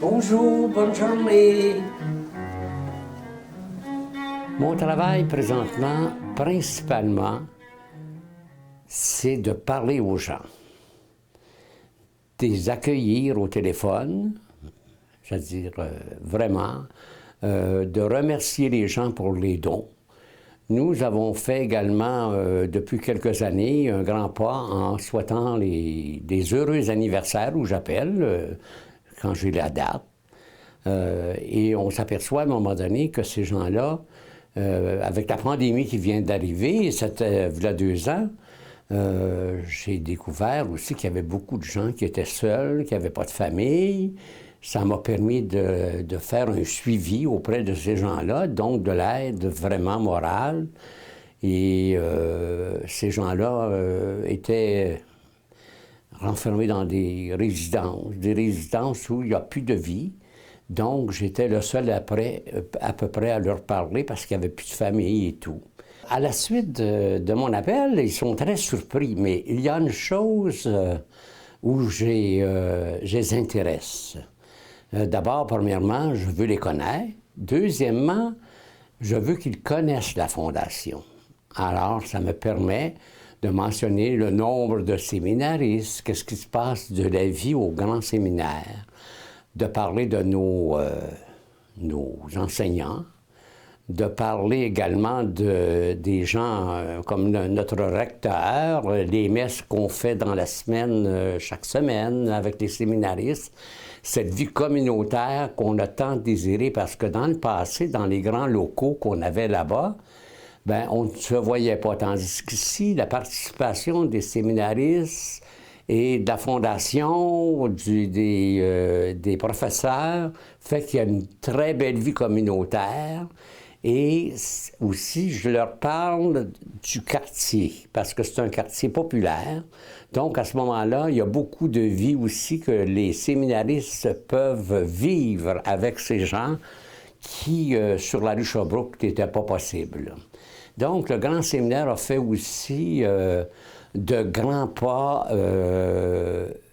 Bonjour, bonne journée. Mon travail présentement, principalement, c'est de parler aux gens, de les accueillir au téléphone, c'est-à-dire vraiment, de remercier les gens pour les dons. Nous avons fait également, depuis quelques années, un grand pas en souhaitant des heureux anniversaires, où j'appelle, quand j'ai la date. Et on s'aperçoit à un moment donné que ces gens-là, avec la pandémie qui vient d'arriver, c'était il y a 2 ans, j'ai découvert aussi qu'il y avait beaucoup de gens qui étaient seuls, qui n'avaient pas de famille. Ça m'a permis de faire un suivi auprès de ces gens-là, donc de l'aide vraiment morale. Et ces gens-là étaient renfermés dans des résidences où il n'y a plus de vie. Donc, j'étais le seul après, à peu près à leur parler parce qu'il n'y avait plus de famille et tout. À la suite de mon appel, ils sont très surpris, mais il y a une chose où je les intéresse. D'abord, premièrement, je veux les connaître. Deuxièmement, je veux qu'ils connaissent la Fondation. Alors, ça me permet de mentionner le nombre de séminaristes, qu'est-ce qui se passe de la vie au grand séminaire, de parler de nos enseignants, de parler également des gens comme notre recteur, les messes qu'on fait dans la semaine, chaque semaine, avec les séminaristes, cette vie communautaire qu'on a tant désirée, parce que dans le passé, dans les grands locaux qu'on avait là-bas, ben, on ne se voyait pas, tandis qu'ici, la participation des séminaristes et de la fondation, des professeurs, fait qu'il y a une très belle vie communautaire. Et aussi, je leur parle du quartier, parce que c'est un quartier populaire. Donc, à ce moment-là, il y a beaucoup de vie aussi que les séminaristes peuvent vivre avec ces gens qui, sur la rue Sherbrooke, n'était pas possible. Donc, le grand séminaire a fait aussi de grands pas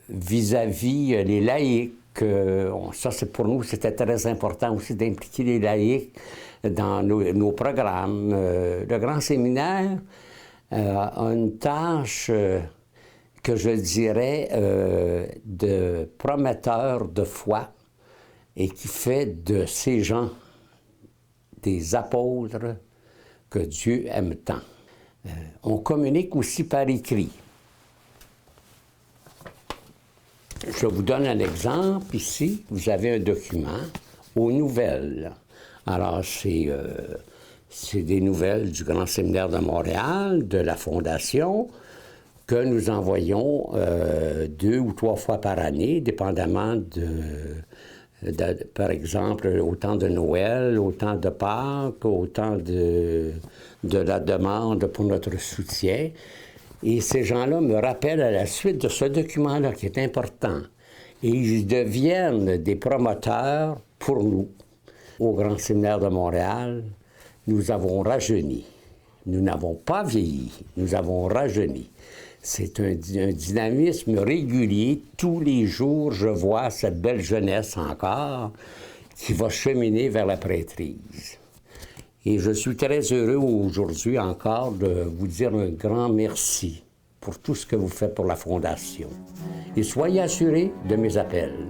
vis-à-vis les laïcs. Ça, pour nous, c'était très important aussi d'impliquer les laïcs dans nos programmes. Le grand séminaire a une tâche que je dirais de prometteur de foi et qui fait de ces gens des apôtres que Dieu aime tant. On communique aussi par écrit. Je vous donne un exemple ici. Vous avez un document aux nouvelles. Alors, c'est des nouvelles du Grand Séminaire de Montréal, de la Fondation, que nous envoyons 2 ou 3 fois par année, dépendamment par exemple, au temps de Noël, au temps de Pâques, au temps de la demande pour notre soutien. Et ces gens-là me rappellent à la suite de ce document-là qui est important. Et ils deviennent des promoteurs pour nous. Au Grand Séminaire de Montréal, nous avons rajeuni. Nous n'avons pas vieilli, nous avons rajeuni. C'est un dynamisme régulier. Tous les jours, je vois cette belle jeunesse encore qui va cheminer vers la prêtrise. Et je suis très heureux aujourd'hui encore de vous dire un grand merci pour tout ce que vous faites pour la Fondation. Et soyez assurés de mes appels.